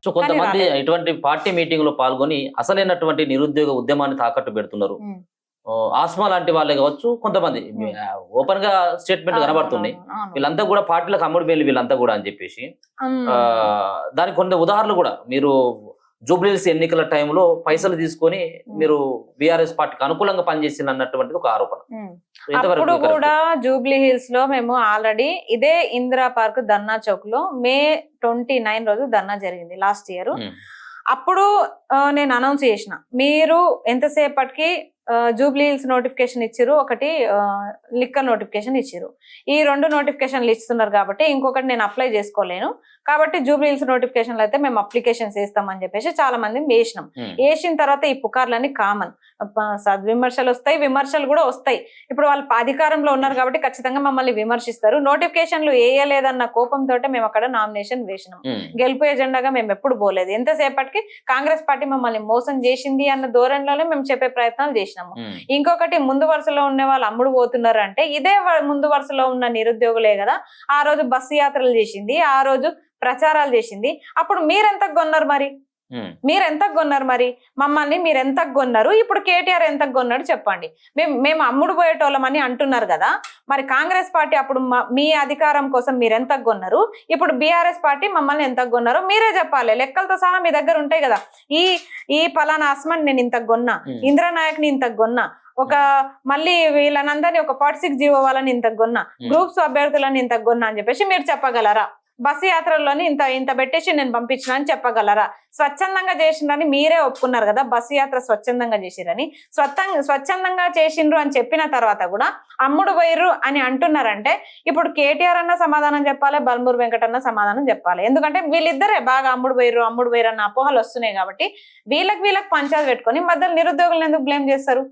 So కొంతమంది ఇటువంటి party meeting లో పాల్గొని అసలైనటువంటి నిరుద్యోగ ఉద్యమాన్ని తాకట్టు పెడుతున్నారు. ఆస్మా లాంటి వాళ్ళే కావచ్చు, కొంతమంది ఓపెన్ గా స్టేట్మెంట్ కనబడుతుంది, వీళ్ళంతా కూడా పార్టీలకు అమ్ముడు మేలు వీళ్ళంతా కూడా అని చెప్పేసి. దానికి కొన్ని ఉదాహరణలు కూడా మీరు జూబ్లీహిల్స్ ఎన్నికల టైంలో పైసలు తీసుకొని మీరు బీఆర్ఎస్ పార్టీకి అనుకూలంగా పనిచేసింది అన్నటువంటిది ఒక ఆరోపణ. అప్పుడు కూడా జూబ్లీహిల్స్ లో మేము ఆల్రెడీ ఇదే ఇందిరా పార్క్ ధర్నా చౌక్ లో May 29 రోజు ధర్నా జరిగింది లాస్ట్ ఇయర్. అప్పుడు నేను అనౌన్స్ చేసిన, మీరు ఎంతసేపటికి జూబ్లీహిల్స్ నోటిఫికేషన్ ఇచ్చిరు, ఒకటి లిక్కర్ నోటిఫికేషన్ ఇచ్చిరు. ఈ 2 నోటిఫికేషన్లు ఇస్తున్నారు కాబట్టి ఇంకొకటి నేను అప్లై చేసుకోలేను, కాబట్టి జూబ్లీహిల్స్ నోటిఫికేషన్లు అయితే మేము అప్లికేషన్స్ వేస్తామని చెప్పేసి చాలా మంది వేసినాం. వేసిన తర్వాత ఈ పుకార్లన్నీ కామన్, సద్విమర్శలు వస్తాయి, విమర్శలు కూడా వస్తాయి. ఇప్పుడు వాళ్ళు అధికారంలో ఉన్నారు కాబట్టి ఖచ్చితంగా మమ్మల్ని విమర్శిస్తారు. నోటిఫికేషన్లు వేయలేదన్న కోపంతో మేము అక్కడ నామినేషన్ వేసినాం. గెలుపు ఎజెండాగా మేము ఎప్పుడు పోలేదు. ఎంతసేపటికి కాంగ్రెస్ పార్టీ మమ్మల్ని మోసం చేసింది అన్న ధోరణిలోనే మేము చెప్పే ప్రయత్నాలు చేసినాము. ఇంకొకటి, ముందు వరుసలో ఉన్న వాళ్ళు అమ్ముడు పోతున్నారు అంటే ఇదే ముందు వరుసలో ఉన్న నిరుద్యోగులే కదా ఆ రోజు బస్సు యాత్రలు చేసింది, ఆ రోజు ప్రచారాలు చేసింది. అప్పుడు మీరెంత కొన్నారు మరి? మమ్మల్ని మీరు ఎంత కొన్నారు? ఇప్పుడు కేటీఆర్ ఎంత కొన్నాడు చెప్పండి. మేము అమ్ముడు పోయేటోళ్ళమని అంటున్నారు కదా, మరి కాంగ్రెస్ పార్టీ అప్పుడు మీ అధికారం కోసం మీరు ఎంత కొన్నారు, ఇప్పుడు బీఆర్ఎస్ పార్టీ మమ్మల్ని ఎంత కొన్నారు మీరే చెప్పాలి. లెక్కలతో సహా మీ దగ్గర ఉంటాయి కదా. ఈ పలానా అస్మాన్ నేను ఇంత కొన్నా, ఇంద్రనాయక్ ని ఇంత కొన్నా, ఒక మళ్ళీ వీళ్ళనందరినీ ఒక 46 జీవో వాళ్ళని ఇంత కొన్నా, గ్రూప్స్ అభ్యర్థులని ఇంత కొన్నా అని చెప్పేసి మీరు చెప్పగలరా? బస్సు యాత్రల్లోని ఇంత పెట్టేసి నేను పంపించిన అని చెప్పగలరా? స్వచ్ఛందంగా చేసిండ్రని మీరే ఒప్పుకున్నారు కదా, బస్సు యాత్ర స్వచ్ఛందంగా చేసిరని. స్వచ్ఛందంగా చేసిండ్రు అని చెప్పిన తర్వాత కూడా అమ్ముడు పోయిర్రు అని అంటున్నారంటే ఇప్పుడు కేటీఆర్ అన్న సమాధానం చెప్పాలి, బల్మూరు వెంకట అన్న సమాధానం చెప్పాలి. ఎందుకంటే వీళ్ళిద్దరే బాగా అమ్ముడు పోయిర్రు అన్న అపోహలు వస్తున్నాయి కాబట్టి వీళ్ళకి పంచాయతీ పెట్టుకొని మధ్యలో నిరుద్యోగులను ఎందుకు బ్లేమ్ చేస్తారు?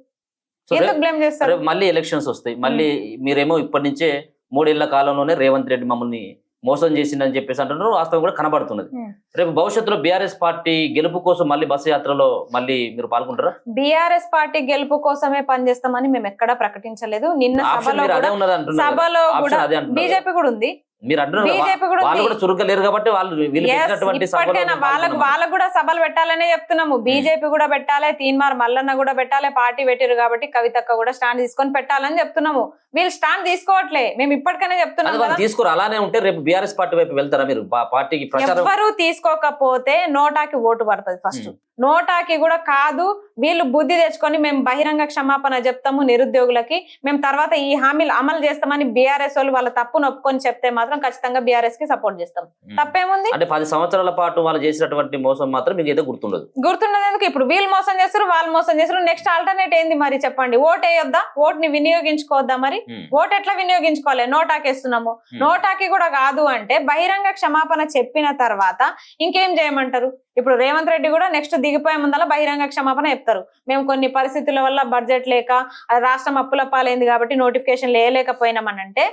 మళ్ళీ ఎలక్షన్స్ వస్తాయి, మళ్ళీ మీరేమో ఇప్పటి నుంచే 3 ఏళ్ల కాలంలోనే రేవంత్ రెడ్డి మమ్మల్ని మోసం చేసిందని చెప్పేసి అంటున్నారు. వాస్తవం కూడా కనబడుతున్నది. రేపు భవిష్యత్తులో బీఆర్ఎస్ పార్టీ గెలుపు కోసం మళ్ళీ బస్సు యాత్రలో మళ్ళీ మీరు పాల్గొంటారా? బీఆర్ఎస్ పార్టీ గెలుపు కోసమే పనిచేస్తామని మేము ఎక్కడా ప్రకటించలేదు. నిన్న సభలో కూడా బీజేపీ కూడా ఉంది. మీరు అంటున్నారు వాళ్ళు కూడా చురుగ్గా లేరు కాబట్టి వాళ్ళకు కూడా సభలు పెట్టాలనే చెప్తున్నాము. బీజేపీ కూడా పెట్టాలి, తీన్మార్ మల్లన్న కూడా పెట్టాలి, పార్టీ పెట్టారు కాబట్టి కవితక్క కూడా స్టాండ్ తీసుకొని పెట్టాలని చెప్తున్నాము. వీళ్ళు స్టాండ్ తీసుకోవట్లే, మేము ఇప్పటికైనా చెప్తున్నాం. తీసుకోరు అలానే ఉంటే రేపు బీఆర్ఎస్ పార్టీ వైపు వెళ్తారా మీరు? పార్టీకి ఎవరు తీసుకోకపోతే నోటాకి ఓటు పడుతుంది. ఫస్ట్ నోటాకి కూడా కాదు, వీళ్ళు బుద్ధి తెచ్చుకొని మేము బహిరంగ క్షమాపణ చెప్తాము నిరుద్యోగులకి, మేము తర్వాత ఈ హామీలు అమలు చేస్తామని బీఆర్ఎస్ వాళ్ళు వాళ్ళ తప్పును ఒప్పుకొని చెప్తే మాత్రం ఖచ్చితంగా బీఆర్ఎస్ కి సపోర్ట్ చేస్తాం. తప్పేముంది? అంటే 10 సంవత్సరాల పాటు వాళ్ళు చేసినటువంటి మోసం మాత్రం మీకు ఏదో గుర్తుండదు. ఎందుకు? ఇప్పుడు వీళ్ళు మోసం చేస్తారు, వాళ్ళు మోసం చేస్తారు. నెక్స్ట్ ఆల్టర్నేట్ ఏంది మరి చెప్పండి? ఓట్ వేయొద్దా? ఓట్ ని వినియోగించుకోవద్దా? మరి ఓట్ ఎట్లా వినియోగించుకోవాలి? నోటాకేస్తున్నాము. నోటాకి కూడా కాదు అంటే బహిరంగ క్షమాపణ చెప్పిన తర్వాత ఇంకేం చేయమంటారు? ఇప్పుడు రేవంత్ రెడ్డి కూడా నెక్స్ట్ దిగిపోయే ముందల బహిరంగ క్షమాపణ చెప్తారు. మేము కొన్ని పరిస్థితుల వల్ల బడ్జెట్ లేక రాష్ట్రం అప్పుల పాలైంది కాబట్టి నోటిఫికేషన్ లేకపోయినామని అంటే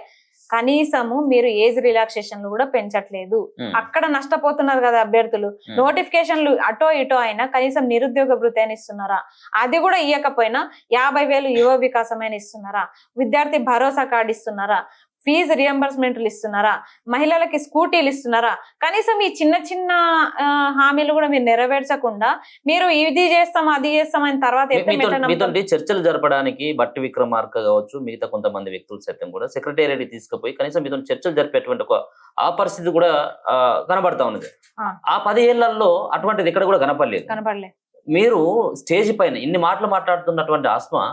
కనీసము మీరు ఏజ్ రిలాక్సేషన్లు కూడా పెంచట్లేదు. అక్కడ నష్టపోతున్నారు కదా అభ్యర్థులు. నోటిఫికేషన్లు అటో ఇటో అయినా కనీసం నిరుద్యోగ భృతి అని ఇస్తున్నారా? అది కూడా ఇవ్వకపోయినా 50,000 యువ వికాసమైన ఇస్తున్నారా? విద్యార్థి భరోసా కార్డు ఇస్తున్నారా? ఫీజు రియంబర్స్మెంట్లు ఇస్తున్నారా? మహిళలకి స్కూటీలు ఇస్తున్నారా? కనీసం ఈ చిన్న చిన్న హామీలు కూడా మీరు నెరవేర్చకుండా మీరు ఇది చేస్తాం అది చేస్తాం అని తర్వాత చర్చలు జరపడానికి బట్టి విక్రమార్క కావచ్చు, మిగతా కొంతమంది వ్యక్తులు సైతం కూడా సెక్రటేరియట్ తీసుకుపోయి కనీసం మీతో చర్చలు జరిపేటువంటి ఆ పరిస్థితి కూడా కనబడతా ఉన్నది. ఆ 10 ఏళ్లలో అటువంటిది ఎక్కడ కూడా కనపడలేదు. మీరు స్టేజ్ పైన ఇన్ని మాటలు మాట్లాడుతున్నటువంటి ఆస్మా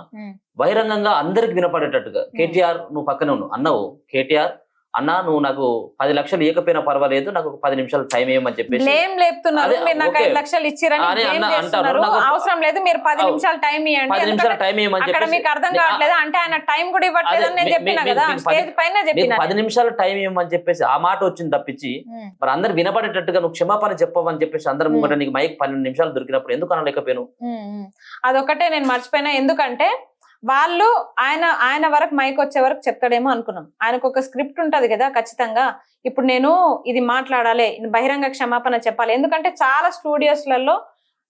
బహిరంగంగా అందరికి వినపడేటట్టుగా, కేటీఆర్ నువ్వు పక్కనే ఉన్నావు అన్నావు, కేటీఆర్ అన్నా నువ్వు నాకు 10 లక్షలు ఇవ్వకపోయినా పర్వాలేదు, నాకు 10 నిమిషాలు టైం ఇవ్వమని చెప్పేసి నాకు 5 లక్షలు ఇచ్చిరని అవసరం లేదు, మీరు 10 నిమిషాలు టైం ఇవ్వండి, 10 నిమిషాలు టైం ఇవ్వమని చెప్పేసి మీకు అర్థం కావట్లేదు అంటే ఆయన టైం కూడా ఇవ్వట్లేదని నేను చెప్పినా కదా, స్టేజ్ పైన చెప్పిన 10 నిమిషాలు టైం ఇవ్వమని చెప్పేసి ఆ మాట వచ్చింది తప్పించి మరి అందరు వినపడేటట్టుగా నువ్వు క్షమాపణ చెప్పవని చెప్పేసి అందరు ముంగట నీకు మైక్ 12 నిమిషాలు దొరికినప్పుడు ఎందుకు అనలేకపోయాను? అదొకటే నేను మర్చిపోయినా. ఎందుకంటే వాళ్ళు ఆయన వరకు మైక్ వచ్చే వరకు చెప్తాడేమో అనుకున్నాం. ఆయనకు ఒక స్క్రిప్ట్ ఉంటది కదా ఖచ్చితంగా. ఇప్పుడు నేను ఇది మాట్లాడాలి, బహిరంగ క్షమాపణ చెప్పాలి. ఎందుకంటే చాలా స్టూడియోస్లలో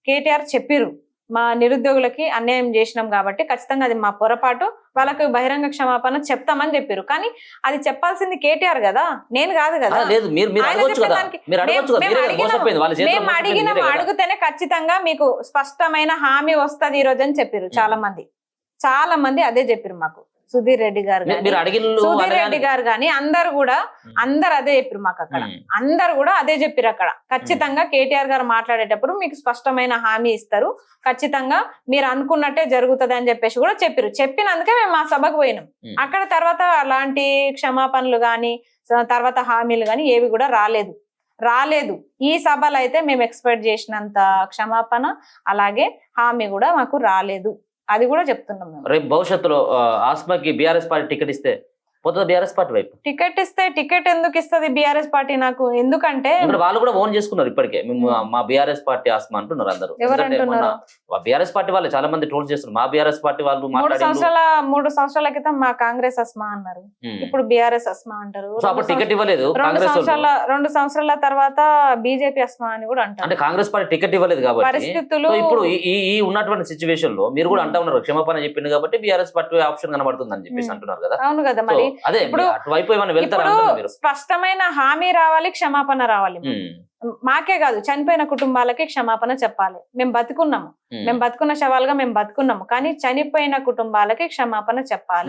కేటీఆర్ చెప్పిర్రు మా నిరుద్యోగులకి అన్యాయం చేసినాం కాబట్టి ఖచ్చితంగా అది మా పొరపాటు, వాళ్ళకి బహిరంగ క్షమాపణ చెప్తామని చెప్పారు. కానీ అది చెప్పాల్సింది కేటీఆర్ కదా, నేను కాదు కదా. లేదు మీరు ఆయన అడగొచ్చు కదా, చెప్పేదానికి మీరు అడగొచ్చు కదా, మేము మీరే కదా మోసపోయింది, వాళ్ళ చేతిలో మేము మోసపోయింది అడిగినాం, మీరే కదా. అడిగితేనే ఖచ్చితంగా మీకు స్పష్టమైన హామీ వస్తది ఈ రోజు అని చెప్పారు. చాలా మంది అదే చెప్పారు మాకు. సుధీర్ రెడ్డి గారు గాని, మీరు అడిగిన సుధీర్ రెడ్డి గారు గాని అందరు అదే చెప్పారు మాకు. అక్కడ అందరు కూడా అదే చెప్పారు. అక్కడ ఖచ్చితంగా కేటీఆర్ గారు మాట్లాడేటప్పుడు మీకు స్పష్టమైన హామీ ఇస్తారు, ఖచ్చితంగా మీరు అనుకున్నట్టే జరుగుతుంది అని చెప్పేసి కూడా చెప్పారు. చెప్పినందుకే మేము మా సభకు పోయినాం. అక్కడ తర్వాత అలాంటి క్షమాపణలు గాని తర్వాత హామీలు గాని ఏవి కూడా రాలేదు. ఈ సభలో అయితే మేము ఎక్స్పెక్ట్ చేసినంత క్షమాపణ అలాగే హామీ కూడా మాకు రాలేదు. అది కూడా చెప్తున్నాం మేము. రేపు భవిష్యత్తులో ఆస్మాకి బీఆర్ఎస్ పార్టీ టికెట్ ఇస్తే పోతుంది బీఆర్ఎస్ పార్టీ వైపు. టికెట్ ఇస్తే టికెట్ ఎందుకు ఇస్తుంది బీఆర్ఎస్ పార్టీ నాకు? ఎందుకంటే వాళ్ళు కూడా ఓన్ చేసుకున్నారు ఇప్పటికే, మేము మా బీఆర్ఎస్ పార్టీ ఆస్మా అంటున్నారు అందరూ. బీఆర్ఎస్ పార్టీ వాళ్ళు చాలా మంది ట్రోల్ చేస్తున్నారు. మా బీఆర్ఎస్ పార్టీ వాళ్ళు 3 సంవత్సరాల క్రితం మా కాంగ్రెస్ అస్మా అన్నారు, ఇప్పుడు బీఆర్ఎస్ అస్మా అంటారు. టికెట్ ఇవ్వలేదు. 2 సంవత్సరాల తర్వాత బీజేపీ అస్మా అని కూడా అంటారు. అంటే కాంగ్రెస్ పార్టీ టికెట్ ఇవ్వలేదు కాబట్టి పరిస్థితులు ఇప్పుడు ఈ ఉన్నటువంటి సిచ్యువేషన్ లో మీరు కూడా అంటా ఉన్నారు క్షమాపణ చెప్పింది కాబట్టి బీఆర్ఎస్ పార్టీ ఆప్షన్ కనబడుతుంది అని చెప్పేసి అంటున్నారు కదా. అవును కదా, మరి అదే అటువైపు ఏమైనా వెళ్తారా? స్పష్టమైన హామీ రావాలి, క్షమాపణ రావాలి. మాకే కాదు, చనిపోయిన కుటుంబాలకి క్షమాపణ చెప్పాలి. మేము బతుకున్న శవాలుగా మేము బతుకున్నాము, కానీ చనిపోయిన కుటుంబాలకి క్షమాపణ చెప్పాలి.